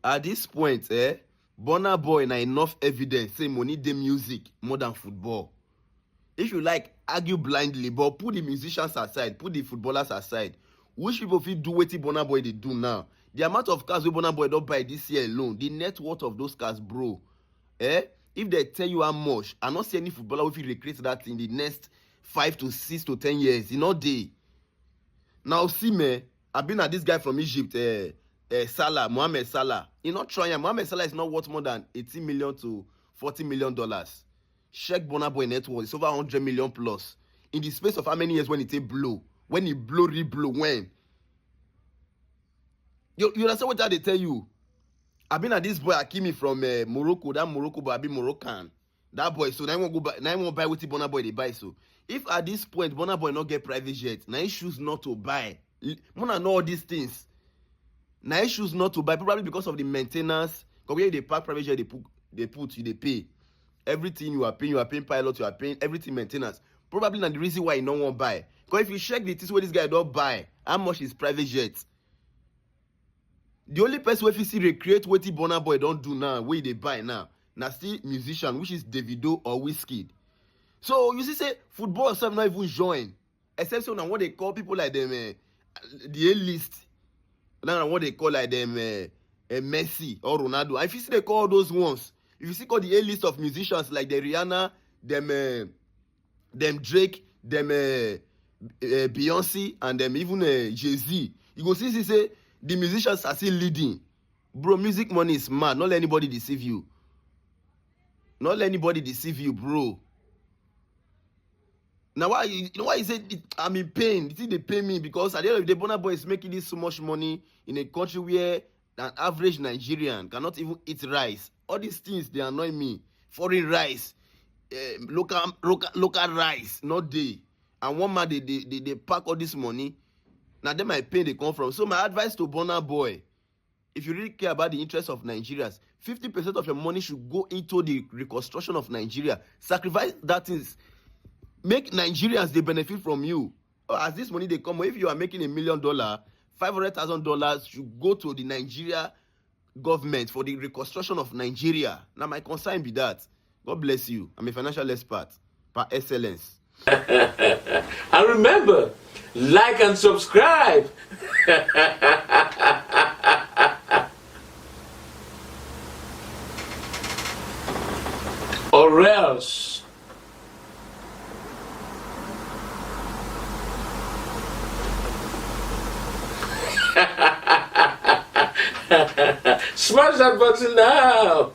At this point, Burna Boy na enough evidence say money dey music more than football. If you like, argue blindly, but put the musicians aside, put the footballers aside. Which people fit do wetin Burna Boy dey do now? The amount of cars wey Burna Boy don buy this year alone, the net worth of those cars, bro. If they tell you how much, I not see any footballer wey fit recreate that in the next 5 to 6 to 10 years. E no dey. Now see me, I been at this guy from Egypt, Salah, Mohamed Salah. He not trying. Mohamed Salah is not worth more than $18 million to $40 million. Check Burna Boy net worth. It's over 100 million plus. In the space of how many years when it take blow? When it blow, re-blow, when? You understand what they tell you? I been at this boy Hakimi from Morocco. That Morocco boy, I be Moroccan. That boy, so now I won't buy what Burna Boy they buy. So if at this point Burna Boy not get private jet, now he choose not to buy. Mona know all these things. Now he choose not to buy, probably because of the maintenance. Because when they park private jet, they pay. Everything you are paying pilot, you are paying everything maintenance. Probably not the reason why you don't want to buy. Because if you check the things where this guy don't buy, how much is private jet? The only person where you see recreate what Burna Boy don't do now, where they buy now, still musician, which is Davido or Wizkid. So you see, say football itself not even join, except so now what they call people like them, the A-list. Now what they call like them, Messi or Ronaldo. And if you see they call those ones, if you see call the A-list of musicians like the Rihanna, them Drake, them Beyonce, and them even Jay-Z, you go see say the musicians are still leading. Bro, music money is mad. Not let anybody deceive you. Not let anybody deceive you, bro. Now why you know why you say I'm in pain? You think they pay me because at the end of the day, Burna Boy is making this so much money in a country where an average Nigerian cannot even eat rice. All these things they annoy me. Foreign rice, local rice, not they. And one man they pack all this money. Now then my pain they come from. So my advice to Burna Boy, if you really care about the interests of Nigerians, 50% of your money should go into the reconstruction of Nigeria. Sacrifice that things. Make Nigerians they benefit from you. As this money they come, if you are making $1 million, $500,000 should go to the Nigeria government for the reconstruction of Nigeria. Now my concern be that. God bless you. I'm a financial expert par excellence. And remember, like and subscribe. Or else. Smash that button now.